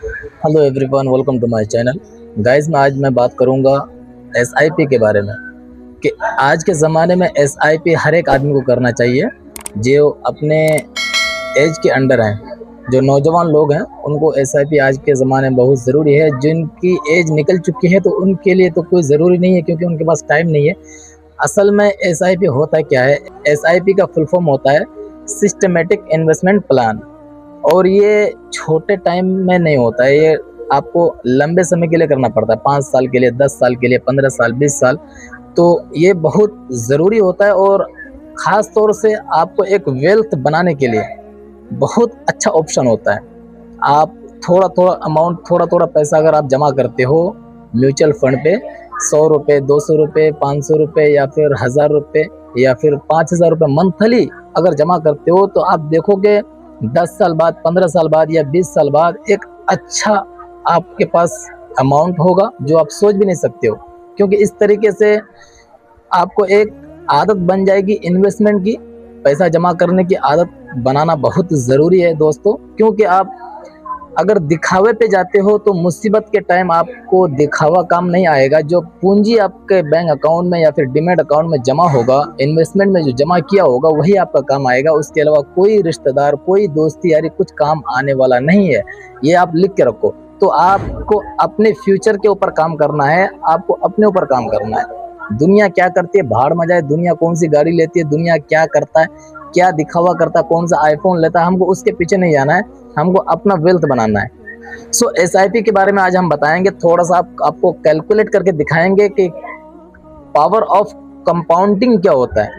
Hello everyone, welcome to my channel. Guys, आज मैं बात करूंगा एसआईपी के बारे में कि आज के ज़माने में एसआईपी हर एक आदमी को करना चाहिए जो अपने एज के अंडर हैं। जो नौजवान लोग हैं उनको एसआईपी आज के ज़माने में बहुत ज़रूरी है। जिनकी एज निकल चुकी है तो उनके लिए तो कोई ज़रूरी नहीं है, क्योंकि उनके पास टाइम नहीं है। असल में एसआईपी होता क्या है? एसआईपी का फुल फॉर्म होता है सिस्टमेटिक इन्वेस्टमेंट प्लान। और ये छोटे टाइम में नहीं होता है, ये आपको लंबे समय के लिए करना पड़ता है। 5 साल के लिए, 10 साल के लिए, 15 साल, 20 साल। तो ये बहुत ज़रूरी होता है और ख़ास तौर से आपको एक वेल्थ बनाने के लिए बहुत अच्छा ऑप्शन होता है। आप थोड़ा थोड़ा अमाउंट, थोड़ा थोड़ा पैसा अगर आप जमा करते हो म्यूचुअल फंड पे, 100 रुपये, 200 रुपये, 500 रुपये या फिर 1000 रुपये या फिर 5000 रुपये मंथली अगर जमा करते हो, तो आप देखोगे 10 साल बाद, 15 साल बाद या 20 साल बाद एक अच्छा आपके पास अमाउंट होगा जो आप सोच भी नहीं सकते हो। क्योंकि इस तरीके से आपको एक आदत बन जाएगी इन्वेस्टमेंट की। पैसा जमा करने की आदत बनाना बहुत ज़रूरी है दोस्तों, क्योंकि आप अगर दिखावे पे जाते हो तो मुसीबत के टाइम आपको दिखावा काम नहीं आएगा। जो पूंजी आपके बैंक अकाउंट में या फिर डीमैट अकाउंट में जमा होगा, इन्वेस्टमेंट में जो जमा किया होगा, वही आपका काम आएगा। उसके अलावा कोई रिश्तेदार, कोई दोस्ती यारी कुछ काम आने वाला नहीं है। ये आप लिख के रखो। तो आपको अपने फ्यूचर के ऊपर काम करना है, आपको अपने ऊपर काम करना है। दुनिया क्या करती है भाड़ में जाए, दुनिया कौन सी गाड़ी लेती है, दुनिया क्या करता है, क्या दिखावा करता है, कौन सा आईफोन लेता है, हमको उसके पीछे नहीं जाना है। हमको अपना वेल्थ बनाना है। सो एसआईपी के बारे में आज हम बताएंगे, थोड़ा सा आपको कैलकुलेट करके दिखाएंगे कि पावर ऑफ कंपाउंडिंग क्या होता है,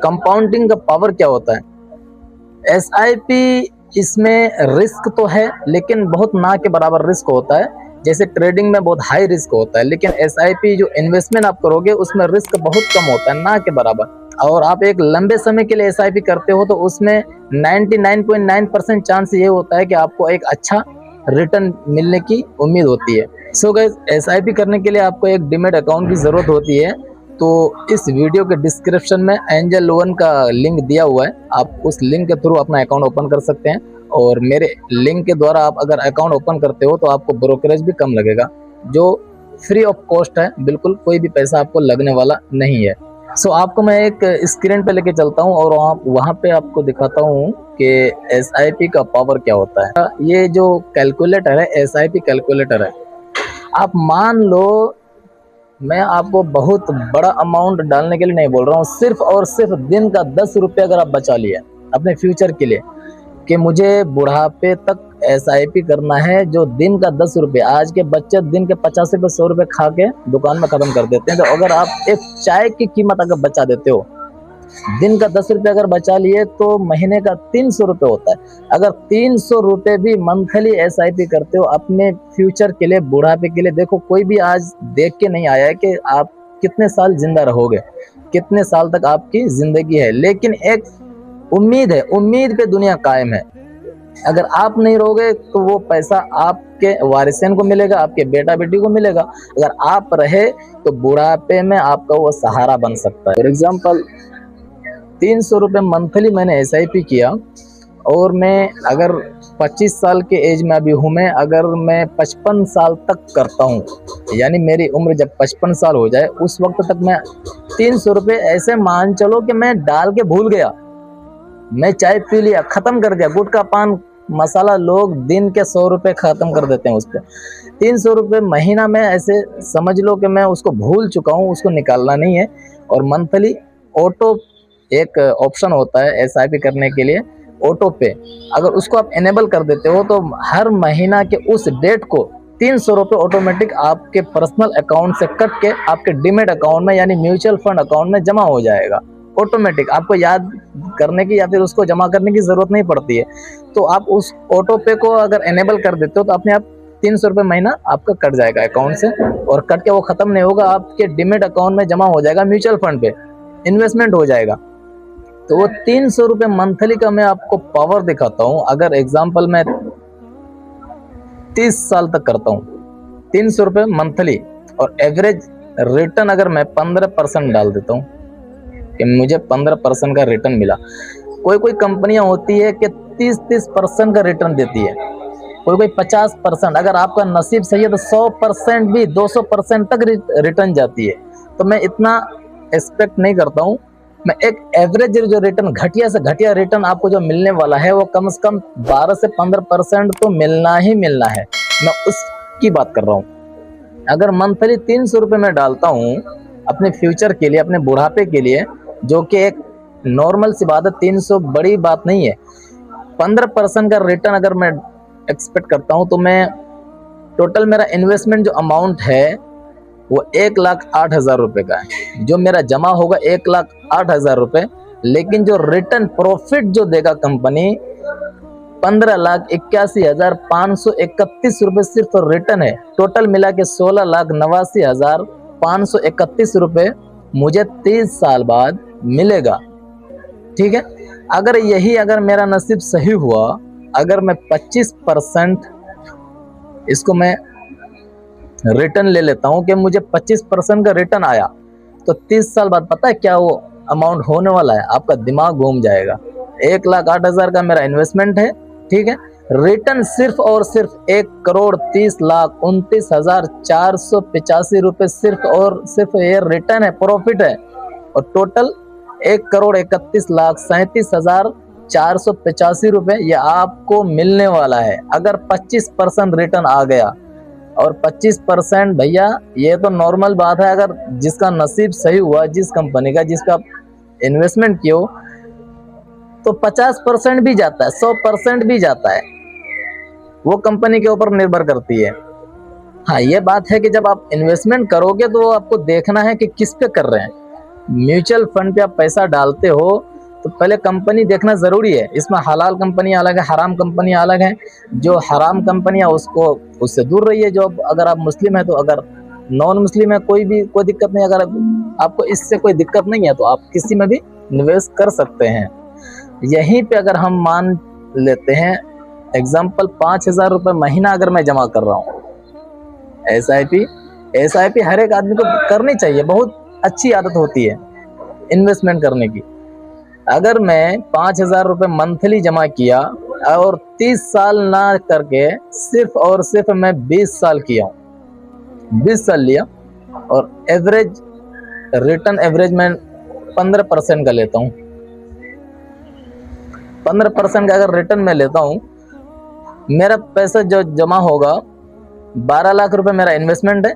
कंपाउंडिंग का पावर क्या होता है। एसआईपी, इसमें रिस्क तो है लेकिन बहुत ना के बराबर रिस्क होता है। जैसे ट्रेडिंग में बहुत हाई रिस्क होता है, लेकिन एसआईपी जो इन्वेस्टमेंट आप करोगे उसमें रिस्क बहुत कम होता है, ना के बराबर। और आप एक लंबे समय के लिए एसआईपी करते हो तो उसमें 99.9% चांस ये होता है कि आपको एक अच्छा रिटर्न मिलने की उम्मीद होती है। सो गाइस, एसआईपी करने के लिए आपको एक डीमैट अकाउंट की ज़रूरत होती है। तो इस वीडियो के डिस्क्रिप्शन में एंजल लोन का लिंक दिया हुआ है, आप उस लिंक के थ्रू अपना अकाउंट ओपन कर सकते हैं। और मेरे लिंक के द्वारा आप अगर अकाउंट ओपन करते हो तो आपको ब्रोकरेज भी कम लगेगा, जो फ्री ऑफ कॉस्ट है, बिल्कुल कोई भी पैसा आपको लगने वाला नहीं है। सो आपको मैं एक स्क्रीन पे लेके चलता हूँ और वहाँ पे आपको दिखाता हूँ कि एसआईपी का पावर क्या होता है। ये जो कैलकुलेटर है, एसआईपी कैलकुलेटर है। आप मान लो, मैं आपको बहुत बड़ा अमाउंट डालने के लिए नहीं बोल रहा हूँ, सिर्फ और सिर्फ दिन का 10 रुपये अगर आप बचा लिए अपने फ्यूचर के लिए कि मुझे बुढ़ापे तक एसआईपी करना है, जो दिन का 10 रुपये, आज के बच्चे दिन के 50 रुपये, 100 रुपये खा के दुकान में ख़त्म कर देते हैं। तो अगर आप एक चाय की कीमत अगर बचा देते हो, दिन का 10 रुपये अगर बचा लिए तो महीने का 300 रुपये होता है। अगर 300 रुपये भी मंथली एसआईपी करते हो अपने फ्यूचर के लिए, बुढ़ापे के लिए, देखो कोई भी आज देख के नहीं आया है कि आप कितने साल जिंदा रहोगे, कितने साल तक आपकी जिंदगी है, लेकिन एक उम्मीद है, उम्मीद पे दुनिया कायम है। अगर आप नहीं रहोगे तो वो पैसा आपके वारिसन को मिलेगा, आपके बेटा बेटी को मिलेगा। अगर आप रहे तो बुढ़ापे में आपका वो सहारा बन सकता है। फॉर एग्जाम्पल, 300 रुपये मंथली मैंने एसआईपी किया और मैं अगर 25 साल के एज में अभी हूँ, मैं अगर मैं 55 साल तक करता हूँ, यानी मेरी उम्र जब 55 साल हो जाए उस वक्त तक मैं 300 रुपये ऐसे मान चलो कि मैं डाल के भूल गया। मैं चाय पी लिया, ख़त्म कर दिया। गुटखा पान मसाला लोग दिन के 100 रुपये ख़त्म कर देते हैं उस पर। 300 रुपये महीना में ऐसे समझ लो कि मैं उसको भूल चुका हूँ, उसको निकालना नहीं है। और मंथली ऑटो एक ऑप्शन होता है एसआईपी करने के लिए, ऑटो पे, अगर उसको आप इनेबल कर देते हो तो हर महीना के उस डेट को 300 रुपये ऑटोमेटिक आपके पर्सनल अकाउंट से कट के आपके डीमैट अकाउंट में यानी म्यूचुअल फंड अकाउंट में जमा हो जाएगा ऑटोमेटिक। आपको याद करने की या फिर उसको जमा करने की ज़रूरत नहीं पड़ती है। तो आप उस ऑटो पे को अगर इनेबल कर देते हो तो अपने आप 300 रुपये महीना आपका कट जाएगा अकाउंट से, और कट के वो ख़त्म नहीं होगा, आपके डीमैट अकाउंट में जमा हो जाएगा, म्यूचुअल फंड पे इन्वेस्टमेंट हो जाएगा। तो वो 300 रुपये मंथली का मैं आपको पावर दिखाता हूँ। अगर एग्जाम्पल मैं 30 साल तक करता हूँ, 300 रुपये मंथली, और एवरेज रिटर्न अगर मैं 15% डाल देता हूँ कि मुझे 15% का रिटर्न मिला। कोई कोई कंपनियां होती है कि 30-30% का रिटर्न देती है, कोई कोई 50%, अगर आपका नसीब सही है तो 100% भी 200% तक रिटर्न जाती है। तो मैं इतना एक्सपेक्ट नहीं करता हूँ। मैं एक एवरेज जो रिटर्न, घटिया से घटिया रिटर्न आपको जो मिलने वाला है वो कम से कम 12 से 15% तो मिलना ही मिलना है, मैं उसकी बात कर रहा हूँ। अगर मंथली 300 रुपये में डालता हूँ अपने फ्यूचर के लिए, अपने बुढ़ापे के लिए, जो कि एक नॉर्मल सी बात है, 300 बड़ी बात नहीं है। 15% का रिटर्न अगर मैं एक्सपेक्ट करता हूँ तो मैं टोटल मेरा इन्वेस्टमेंट जो अमाउंट है वो 1,08,000 रुपये का है। जो मेरा जमा होगा 1,08,000 रुपये, लेकिन जो रिटर्न प्रॉफिट जो देगा कंपनी 15,81,531 रुपये सिर्फ रिटर्न है। टोटल मिला के 16,89,531 रुपये मुझे 30 साल बाद मिलेगा। ठीक है, अगर मेरा नसीब सही हुआ, अगर मैं 25% इसको मैं रिटर्न ले लेता हूं कि मुझे 25% का रिटर्न आया, तो 30 साल बाद पता है क्या वो अमाउंट होने वाला है? आपका दिमाग घूम जाएगा। 1,08,000 का मेरा इन्वेस्टमेंट है, ठीक है, रिटर्न सिर्फ और सिर्फ 1,30,29,485 रुपये सिर्फ और सिर्फ ये रिटर्न है, प्रॉफिट है। और टोटल 1,31,37,485 रुपये ये आपको मिलने वाला है अगर 25% रिटर्न आ गया। और 25% भैया ये तो नॉर्मल बात है। अगर जिसका नसीब सही हुआ, जिस कंपनी का जिसका आप इन्वेस्टमेंट किए हो, तो 50% भी जाता है, 100% भी जाता है, वो कंपनी के ऊपर निर्भर करती है। हाँ, ये बात है कि जब आप इन्वेस्टमेंट करोगे तो आपको देखना है कि किस पे कर रहे हैं। म्यूचुअल फंड पे आप पैसा डालते हो तो पहले कंपनी देखना ज़रूरी है। इसमें हलाल कंपनियां अलग है, हराम कंपनियां अलग हैं। जो हराम कंपनियां उससे दूर रहिए। जो अगर आप मुस्लिम हैं तो, अगर नॉन मुस्लिम है कोई दिक्कत नहीं। अगर आपको इससे कोई दिक्कत नहीं है तो आप किसी में भी निवेश कर सकते हैं। यहीं पे अगर हम मान लेते हैं एग्जाम्पल, 5,000 रुपये महीना अगर मैं जमा कर रहा हूँ, SIP हर एक आदमी को करनी चाहिए, बहुत अच्छी आदत होती है इन्वेस्टमेंट करने की। अगर मैं 5,000 रुपये मंथली जमा किया और 30 साल ना करके सिर्फ और सिर्फ मैं 20 साल किया हूँ, 20 साल लिया, और एवरेज रिटर्न मैं 15% का लेता हूँ। 15% का अगर रिटर्न मैं लेता हूँ, मेरा पैसा जो जमा होगा 12 लाख रुपए मेरा इन्वेस्टमेंट है,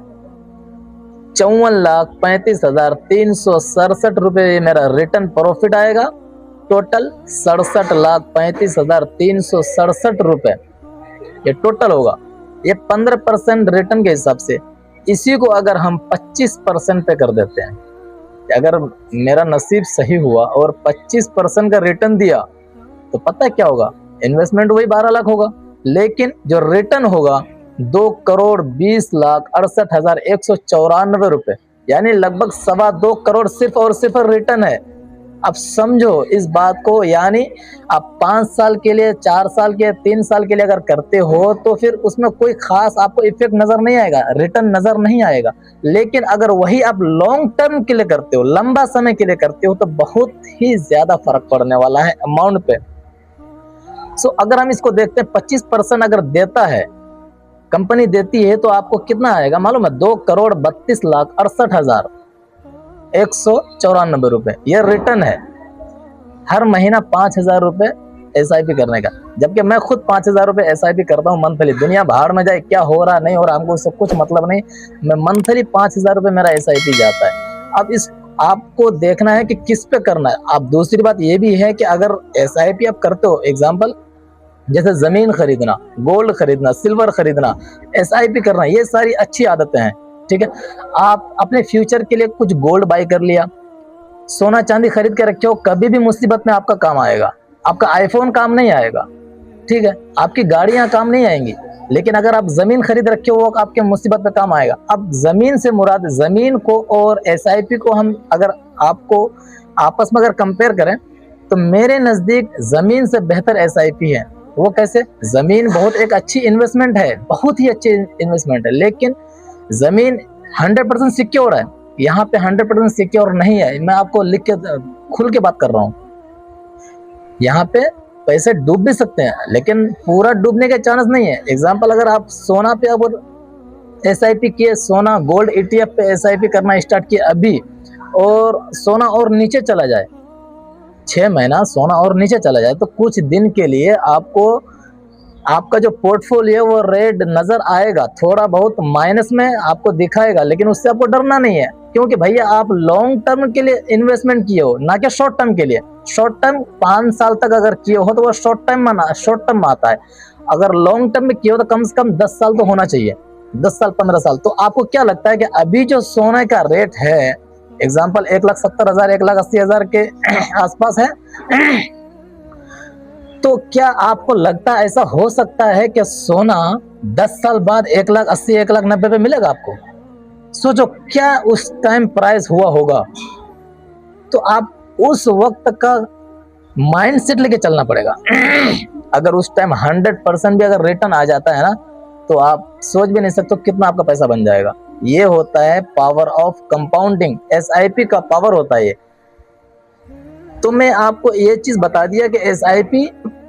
54,35,367 रुपये मेरा रिटर्न प्रॉफिट आएगा। टोटल 67,35,367 रुपये ये टोटल होगा। ये 15% रिटर्न के हिसाब से। इसी को अगर हम 25% पे कर देते हैं, अगर मेरा नसीब सही हुआ और 25% का रिटर्न दिया, तो पता है क्या होगा? इन्वेस्टमेंट वही 12 लाख होगा, लेकिन जो रिटर्न होगा 2,20,68,194 रुपये, यानी लगभग 2.25 करोड़ सिर्फ और सिर्फ रिटर्न है। अब समझो इस बात को, यानी आप 5 साल के लिए, 4 साल के, 3 साल के लिए अगर करते हो तो फिर उसमें कोई खास आपको इफेक्ट नजर नहीं आएगा, रिटर्न नजर नहीं आएगा। लेकिन अगर वही आप लॉन्ग टर्म के लिए करते हो, लंबा समय के लिए करते हो, तो बहुत ही ज्यादा फर्क पड़ने वाला है अमाउंट पे। सो अगर हम इसको देखते हैं, 25% अगर देता है कंपनी, देती है, तो आपको कितना आएगा मालूम है? 2,32,68,194 रुपये ये रिटर्न है। हर महीना 5,000 रुपये SIP करने का, जबकि मैं खुद 5,000 रुपये SIP करता हूँ मंथली। दुनिया बाहर में जाए, क्या हो रहा नहीं हो रहा हमको उससे कुछ मतलब नहीं, मैं मंथली 5,000 रुपये मेरा SIP जाता है। अब इस आपको देखना है कि किस पे करना है। अब दूसरी बात ये भी है कि अगर SIP आप करते हो, एग्जाम्पल जैसे जमीन खरीदना, गोल्ड खरीदना, सिल्वर खरीदना, SIP करना, ये सारी अच्छी आदतें हैं, ठीक है। आप अपने फ्यूचर के लिए कुछ गोल्ड बाय कर लिया, सोना चांदी खरीद के रखे हो, कभी भी मुसीबत में आपका काम आएगा। आपका आईफोन काम नहीं आएगा, ठीक है, आपकी गाड़ियां काम नहीं आएंगी, लेकिन अगर आप जमीन खरीद रखे हो वो आपके मुसीबत में काम आएगा। अब जमीन से मुराद, जमीन को और SIP को हम अगर आपको आपस में अगर कंपेयर करें, तो मेरे नजदीक जमीन से बेहतर SIP है। वो कैसे? जमीन बहुत एक अच्छी इन्वेस्टमेंट है, बहुत ही अच्छी इन्वेस्टमेंट है, लेकिन जमीन 100% सिक्योर है। यहाँ पे 100% सिक्योर नहीं है। मैं आपको लिख के खुल के बात कर रहा हूँ। यहाँ पे पैसे डूब भी सकते हैं, लेकिन पूरा डूबने के चांस नहीं है। एग्जाम्पल, अगर आप सोना पे अब एसआईपी किए, सोना गोल्ड ईटीएफ पे एसआईपी करना स्टार्ट किए अभी, और सोना और नीचे चला जाए, 6 महीना सोना और नीचे चला जाए, तो कुछ दिन के लिए आपको आपका जो पोर्टफोलियो वो रेड नजर आएगा, थोड़ा बहुत माइनस में आपको दिखाएगा, लेकिन उससे आपको डरना नहीं है, क्योंकि भैया आप लॉन्ग टर्म के लिए इन्वेस्टमेंट किए हो, ना कि शॉर्ट टर्म के लिए। शॉर्ट टर्म 5 साल तक अगर किए हो तो वो शॉर्ट टर्म में आता है। अगर लॉन्ग टर्म में किए हो तो कम से कम 10 साल तो होना चाहिए, 10 साल 15 साल। तो आपको क्या लगता है कि अभी जो सोने का रेट है, एग्जाम्पल 1,70,000 1,80,000 के आसपास है, तो क्या आपको लगता है ऐसा हो सकता है कि सोना 10 साल बाद 1,80,000 1,90,000 पे मिलेगा आपको? सोचो क्या उस टाइम प्राइस हुआ होगा। तो आप उस वक्त का माइंडसेट लेके चलना पड़ेगा। अगर उस टाइम 100% भी अगर रिटर्न आ जाता है ना, तो आप सोच भी नहीं सकते कितना आपका पैसा बन जाएगा। ये होता है पावर ऑफ कंपाउंडिंग, एसआईपी का पावर होता है ये। तो मैं आपको ये चीज बता दिया कि एसआईपी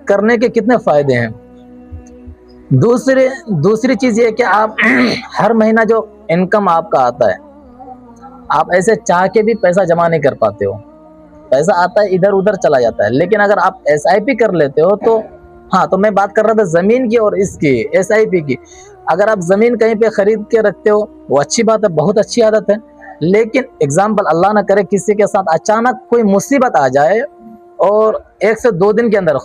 करने के कितने फायदे हैं। दूसरी चीज ये कि आप हर महीना जो इनकम आपका आता है, आप ऐसे चाह के भी पैसा जमा नहीं कर पाते हो, पैसा आता है इधर उधर चला जाता है। लेकिन अगर आप एसआईपी कर लेते हो तो, हाँ, तो मैं बात कर रहा था जमीन की और इसकी एसआईपी की। अगर आप जमीन कहीं पे खरीद के रखते हो, वो अच्छी बात है, बहुत अच्छी आदत है। लेकिन एग्जाम्पल, अल्लाह ना करे किसी के साथ अचानक कोई मुसीबत आ जाए और 1 से 2 दिन के अंदर,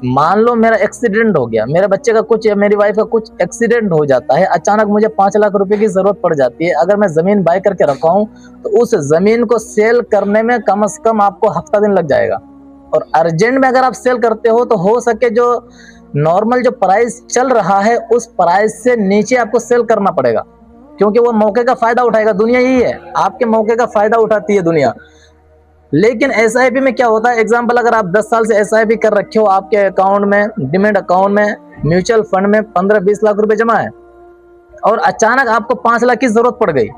मान लो मेरा एक्सीडेंट हो गया, मेरे बच्चे का कुछ या मेरी वाइफ का कुछ एक्सीडेंट हो जाता है, अचानक मुझे 5 लाख रुपए की जरूरत पड़ जाती है। अगर मैं जमीन बाय करके रखा हूं तो उस जमीन को सेल करने में कम से कम आपको हफ्ता दिन लग जाएगा। और अर्जेंट में अगर आप सेल करते हो तो हो सके जो नॉर्मल जो प्राइस चल रहा है उस प्राइस से नीचे आपको सेल करना पड़ेगा, क्योंकि वो मौके का फायदा उठाएगा। दुनिया यही है, आपके मौके का फायदा उठाती है दुनिया। लेकिन एसआईपी में क्या होता है, एग्जाम्पल, अगर आप 10 साल से एसआईपी कर रखे हो, आपके अकाउंट में, डिमेट अकाउंट में, म्यूचुअल फंड में 15-20 लाख रुपए जमा है, और अचानक आपको 5 लाख की जरूरत पड़ गई,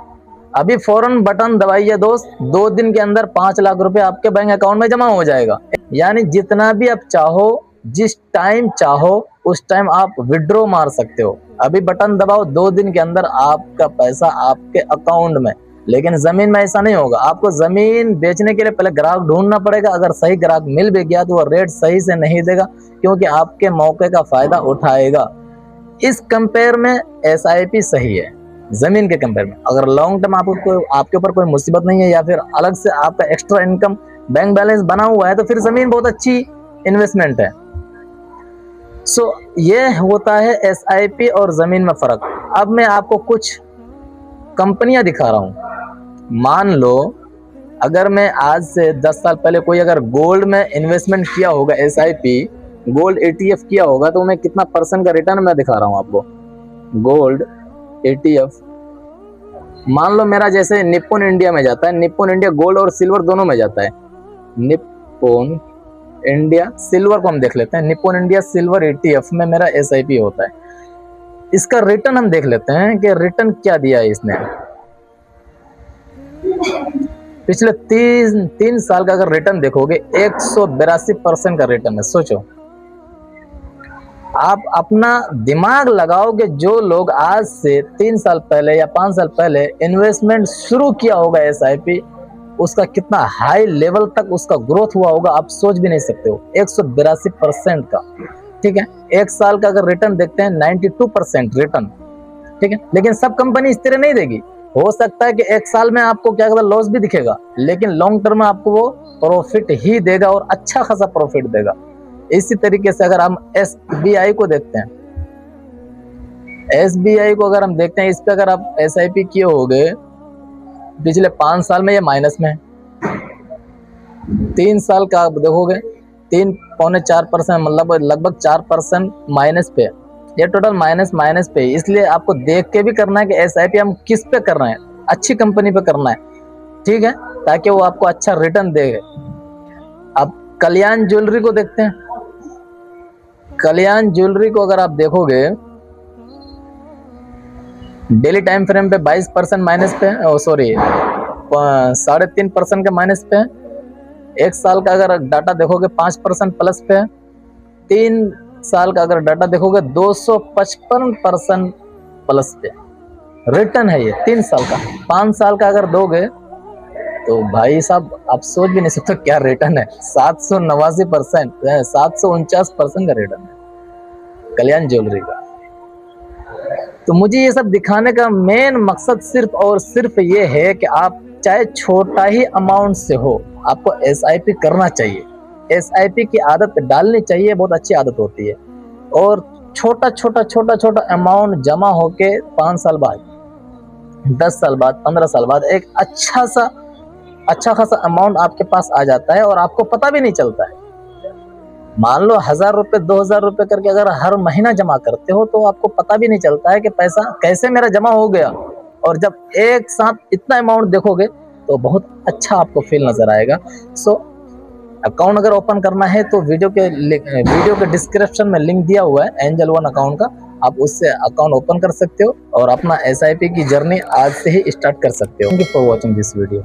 अभी फौरन बटन दबाइए दोस्त, 2 दिन के अंदर 5 लाख रुपए आपके बैंक अकाउंट में जमा हो जाएगा। यानी जितना भी आप चाहो, जिस टाइम चाहो उस टाइम आप विड्रॉ मार सकते हो। अभी बटन दबाओ, 2 दिन के अंदर आपका पैसा आपके अकाउंट में। लेकिन जमीन में ऐसा नहीं होगा, आपको जमीन बेचने के लिए पहले ग्राहक ढूंढना पड़ेगा। अगर सही ग्राहक मिल भी गया तो वो रेट सही से नहीं देगा, क्योंकि आपके मौके का फायदा उठाएगा। इस कंपेयर में एसआईपी सही है जमीन के कंपेयर में। अगर लॉन्ग टर्म आपके ऊपर कोई मुसीबत नहीं है, या फिर अलग से आपका एक्स्ट्रा इनकम बैंक बैलेंस बना हुआ है, तो फिर जमीन बहुत अच्छी इन्वेस्टमेंट है। सो ये होता है एसआईपी और जमीन में फर्क। अब मैं आपको कुछ कंपनियां दिखा रहा हूं। मान लो अगर मैं आज से 10 साल पहले कोई अगर गोल्ड में इन्वेस्टमेंट किया होगा, एसआईपी गोल्ड एटीएफ किया होगा, तो मैं कितना % का रिटर्न मैं दिखा रहा हूं आपको। गोल्ड एटीएफ, मान लो मेरा जैसे निप्पॉन इंडिया में जाता है, निप्पॉन इंडिया गोल्ड और सिल्वर दोनों में जाता है। निप्पॉन इंडिया सिल्वर को हम देख लेते हैं, निप्पॉन इंडिया सिल्वर एटीएफ में मेरा एसआईपी होता है। इसका रिटर्न हम देख लेते हैं कि रिटर्न क्या दिया है इसने। पिछले 3 साल का अगर रिटर्न देखोगे, 182% का रिटर्न है। सोचो, आप अपना दिमाग लगाओगे, जो लोग आज से 3 साल पहले या 5 साल पहले इन्वेस्टमेंट शुरू किया होगा एसआईपी, उसका कितना हाई लेवल तक उसका ग्रोथ हुआ होगा, आप सोच भी नहीं सकते हो। 182% का, ठीक है। 1 साल का अगर रिटर्न देखते हैं, 92% रिटर्न, ठीक है। लेकिन सब कंपनी इस तरह नहीं देगी। हो सकता है कि 1 साल में आपको क्या कहता है लॉस भी दिखेगा, लेकिन लॉन्ग टर्म में आपको वो प्रॉफिट ही देगा, और अच्छा खासा प्रॉफिट देगा। इसी तरीके से अगर हम एसबीआई को देखते हैं, एसबीआई को अगर हम देखते हैं, इस पे अगर आप एसआईपी किए होगे पिछले 5 साल में, ये माइनस में है। 3 साल का आप देखोगे 3.4%, मतलब लगभग 4% माइनस पे। ये टोटल माइनस पे। इसलिए आपको देख के भी करना है कि एसआईपी हम किस पे कर रहे हैं, अच्छी कंपनी पे करना है, ठीक है, ताकि वो आपको अच्छा रिटर्न दे। अब कल्याण ज्वेलरी को देखते हैं। कल्याण ज्वेलरी को अगर आप देखोगे, डेली टाइम फ्रेम पे 22% माइनस पे, सॉरी 3.5% के माइनस पे। 1 साल का अगर डाटा देखोगे 5% प्लस पे। 3 साल का अगर डाटा देखोगे 255% प्लस पे रिटर्न है ये 3 साल का। 5 साल का अगर दोगे तो भाई साहब आप सोच भी नहीं सकते क्या रिटर्न है। 789% 749% का रिटर्न है कल्याण ज्वेलरी का। तो मुझे ये सब दिखाने का मेन मकसद सिर्फ और सिर्फ ये है कि आप चाहे छोटा ही अमाउंट से हो, आपको एसआईपी करना चाहिए। एसआईपी की आदत डालनी चाहिए, बहुत अच्छी आदत होती है। और छोटा छोटा अमाउंट जमा होके 5 साल बाद, 10 साल बाद, 15 साल बाद एक अच्छा खासा अमाउंट आपके पास आ जाता है और आपको पता भी नहीं चलता है। मान लो 1000 रुपये 2000 रुपये करके अगर हर महीना जमा करते हो तो आपको पता भी नहीं चलता है कि पैसा कैसे मेरा जमा हो गया। और जब एक साथ इतना अमाउंट देखोगे तो बहुत अच्छा आपको फील नजर आएगा। सो अकाउंट अगर ओपन करना है तो वीडियो के डिस्क्रिप्शन में लिंक दिया हुआ है एंजल वन अकाउंट का, आप उससे अकाउंट ओपन कर सकते हो और अपना एसआईपी की जर्नी आज से ही स्टार्ट कर सकते हो। Thank you for watching this video.